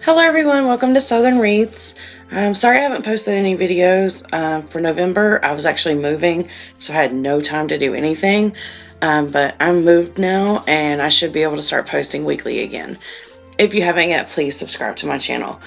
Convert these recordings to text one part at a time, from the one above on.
Hello everyone, welcome to Southern Wreaths. I'm sorry I haven't posted any videos for November. I was actually moving, so I had no time to do anything. But I'm moved now and I should be able to start posting weekly again. If you haven't yet, please subscribe to my channel.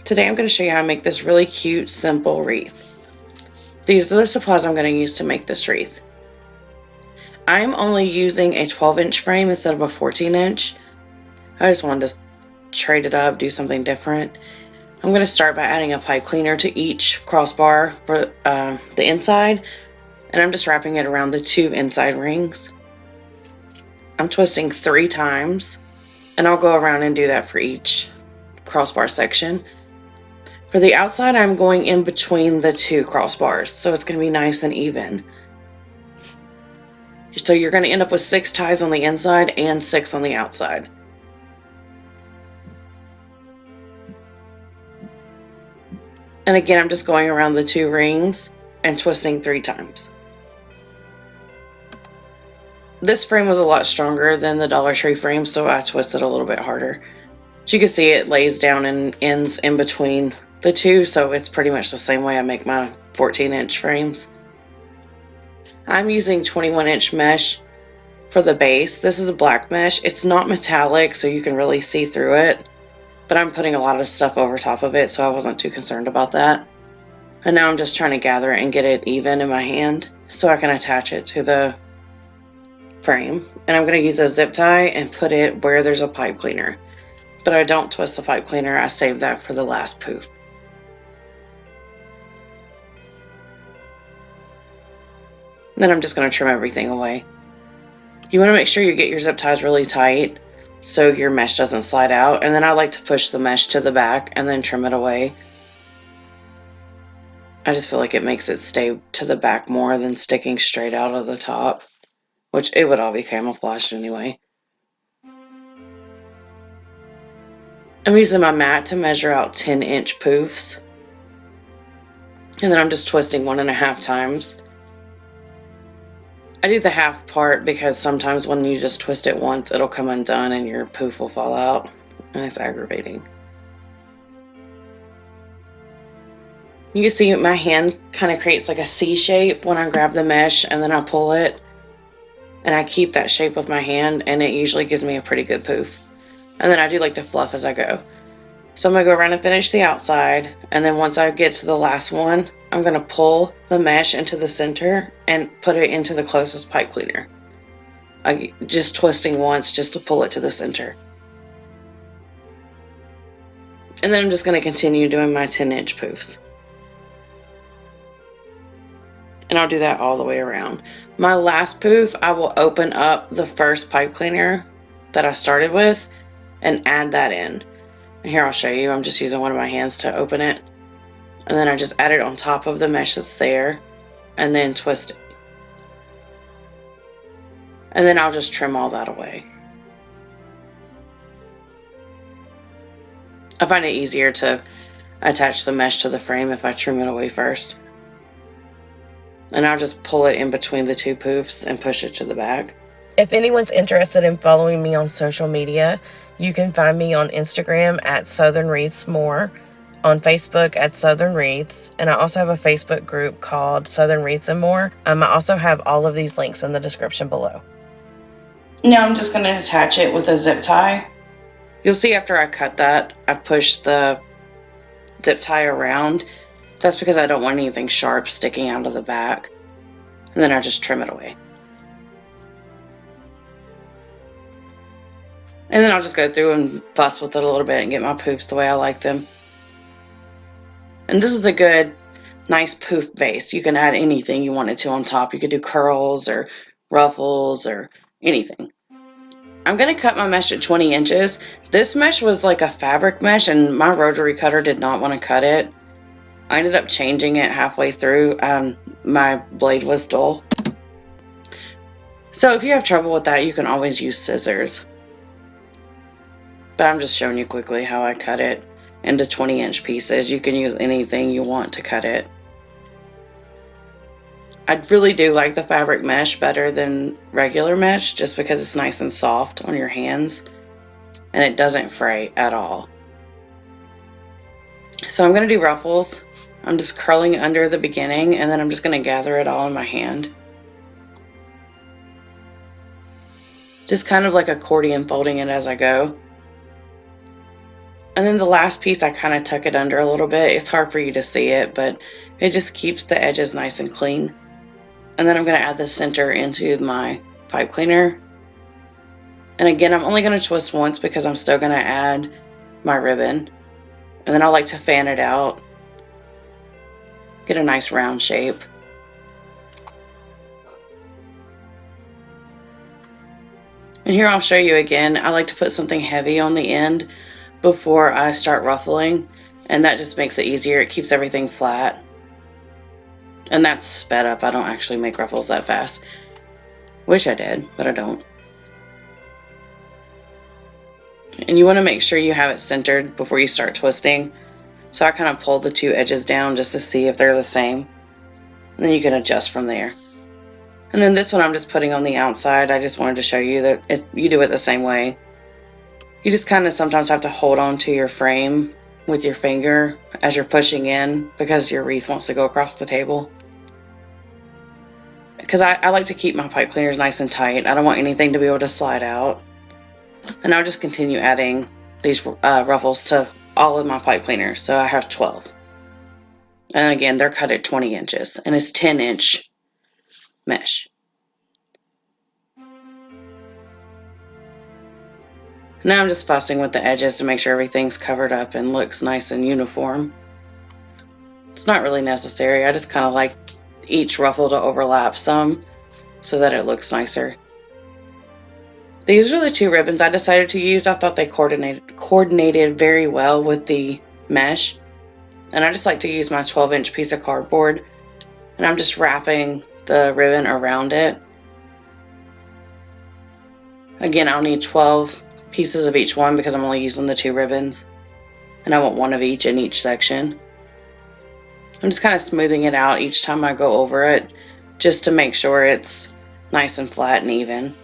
Today I'm going to show you how to make this really cute, simple wreath. These are the supplies I'm going to use to make this wreath. I'm only using a 12-inch frame instead of a 14-inch. I just wanted to trade it up, do something different. I'm going to start by adding a pipe cleaner to each crossbar for the inside, and I'm just wrapping it around the two inside rings. I'm twisting 3 times, and I'll go around and do that for each crossbar section. For the outside, I'm going in between the two crossbars, so it's going to be nice and even. So you're going to end up with 6 ties on the inside and 6 on the outside. And again, I'm just going around the 2 rings and twisting 3 times. This frame was a lot stronger than the Dollar Tree frame, so I twisted a little bit harder. As you can see, it lays down and ends in between the two, so it's pretty much the same way I make my 14-inch frames. I'm using 21-inch mesh for the base. This is a black mesh. It's not metallic, so you can really see through it, but I'm putting a lot of stuff over top of it, so I wasn't too concerned about that. And now I'm just trying to gather it and get it even in my hand so I can attach it to the frame. And I'm going to use a zip tie and put it where there's a pipe cleaner, but I don't twist the pipe cleaner. I save that for the last poof. Then I'm just going to trim everything away. You want to make sure you get your zip ties really tight so your mesh doesn't slide out, and then I like to push the mesh to the back and then trim it away. I just feel like it makes it stay to the back more than sticking straight out of the top, which it would all be camouflaged anyway. I'm using my mat to measure out 10-inch poofs, and then I'm just twisting 1.5 times. I do the half part because sometimes when you just twist it once, it'll come undone and your poof will fall out, and it's aggravating. You can see my hand kind of creates like a C shape when I grab the mesh and then I pull it, and I keep that shape with my hand, and it usually gives me a pretty good poof. And then I do like to fluff as I go. So I'm going to go around and finish the outside, and then once I get to the last one, I'm going to pull the mesh into the center and put it into the closest pipe cleaner. Just twisting once just to pull it to the center. And then I'm just going to continue doing my 10-inch poofs. And I'll do that all the way around. My last poof, I will open up the first pipe cleaner that I started with and add that in. And here I'll show you. I'm just using one of my hands to open it. And then I just add it on top of the mesh that's there and then twist it. And then I'll just trim all that away. I find it easier to attach the mesh to the frame if I trim it away first. And I'll just pull it in between the 2 poofs and push it to the back. If anyone's interested in following me on social media, you can find me on Instagram at Southern Wreaths More, on Facebook at Southern Wreaths, and I also have a Facebook group called Southern Wreaths and More. I also have all of these links in the description below. Now I'm just going to attach it with a zip tie. You'll see after I cut that, I push the zip tie around. That's because I don't want anything sharp sticking out of the back. And then I just trim it away. And then I'll just go through and fuss with it a little bit and get my poofs the way I like them. And this is a good, nice poof base. You can add anything you wanted to on top. You could do curls or ruffles or anything. I'm going to cut my mesh at 20 inches. This mesh was like a fabric mesh, and my rotary cutter did not want to cut it. I ended up changing it halfway through. My blade was dull. So if you have trouble with that, you can always use scissors. But I'm just showing you quickly how I cut it into 20-inch pieces. You can use anything you want to cut it. I really do like the fabric mesh better than regular mesh just because it's nice and soft on your hands and it doesn't fray at all. So I'm going to do ruffles. I'm just curling under the beginning, and then I'm just going to gather it all in my hand. Just kind of like accordion folding it as I go. And then the last piece, I kind of tuck it under a little bit. It's hard for you to see it, but it just keeps the edges nice and clean. And then I'm going to add the center into my pipe cleaner. And again, I'm only going to twist once because I'm still going to add my ribbon. And then I like to fan it out, get a nice round shape. And here I'll show you again. I like to put something heavy on the end before I start ruffling, and that just makes it easier. It keeps everything flat. And that's sped up. I don't actually make ruffles that fast. Wish I did, but I don't. And you want to make sure you have it centered before you start twisting. So I kind of pull the two edges down just to see if they're the same. And then you can adjust from there. And then this one I'm just putting on the outside. I just wanted to show you that you do it the same way. You just kind of sometimes have to hold on to your frame with your finger as you're pushing in because your wreath wants to go across the table. Because I like to keep my pipe cleaners nice and tight. I don't want anything to be able to slide out. And I'll just continue adding these ruffles to all of my pipe cleaners. So I have 12. And again, they're cut at 20 inches and it's 10-inch mesh. Now I'm just fussing with the edges to make sure everything's covered up and looks nice and uniform. It's not really necessary. I just kind of like each ruffle to overlap some so that it looks nicer. These are the two ribbons I decided to use. I thought they coordinated very well with the mesh. And I just like to use my 12-inch piece of cardboard. And I'm just wrapping the ribbon around it. Again, I'll need 12 pieces of each one because I'm only using the two ribbons. And I want one of each in each section. I'm just kind of smoothing it out each time I go over it just to make sure it's nice and flat and even.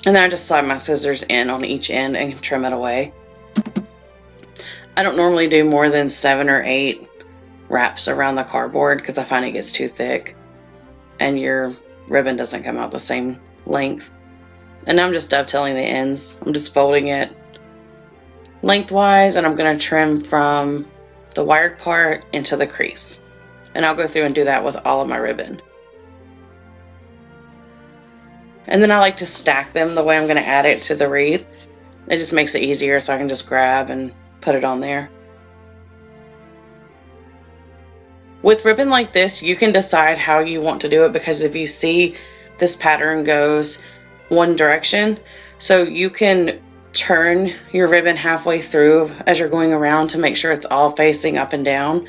And then I just slide my scissors in on each end and trim it away. I don't normally do more than 7 or 8 wraps around the cardboard because I find it gets too thick and your ribbon doesn't come out the same length. And now I'm just dovetailing the ends. I'm just folding it lengthwise and I'm going to trim from the wired part into the crease. And I'll go through and do that with all of my ribbon. And then I like to stack them the way I'm going to add it to the wreath. It just makes it easier so I can just grab and put it on there. With ribbon like this, you can decide how you want to do it because if you see this pattern goes one direction, so you can turn your ribbon halfway through as you're going around to make sure it's all facing up and down.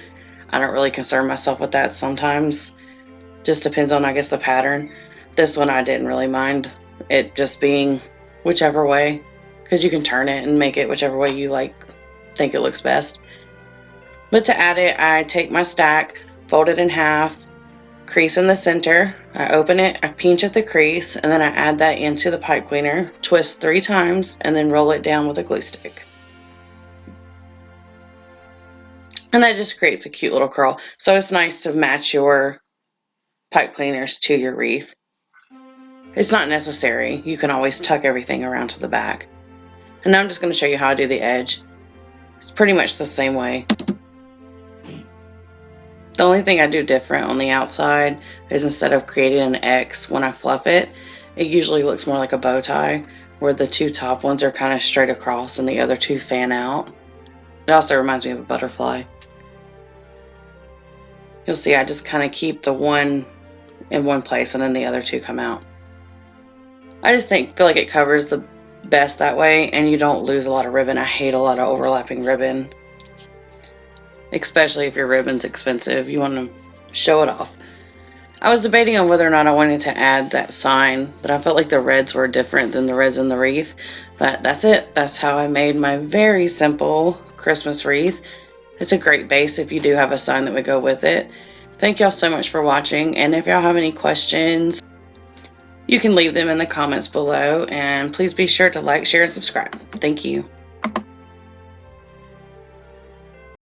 I don't really concern myself with that sometimes. Just depends on, I guess, the pattern. This one I didn't really mind it just being whichever way because you can turn it and make it whichever way you think it looks best. But to add it, I take my stack, fold it in half, crease in the center, I open it, I pinch at the crease, and then I add that into the pipe cleaner, twist 3 times, and then roll it down with a glue stick. And that just creates a cute little curl. So it's nice to match your pipe cleaners to your wreath. It's not necessary. You can always tuck everything around to the back. And now I'm just going to show you how I do the edge. It's pretty much the same way. The only thing I do different on the outside is instead of creating an X when I fluff it, it usually looks more like a bow tie, where the 2 top ones are kind of straight across and the other 2 fan out. It also reminds me of a butterfly. You'll see I just kind of keep the one in one place and then the other 2 come out. I just feel like it covers the best that way and you don't lose a lot of ribbon. I hate a lot of overlapping ribbon. Especially if your ribbon's expensive, you want to show it off. I was debating on whether or not I wanted to add that sign, but I felt like the reds were different than the reds in the wreath. But that's it. That's how I made my very simple Christmas wreath. It's a great base if you do have a sign that would go with it. Thank y'all so much for watching, and if y'all have any questions, you can leave them in the comments below, and please be sure to like, share, and subscribe. Thank you.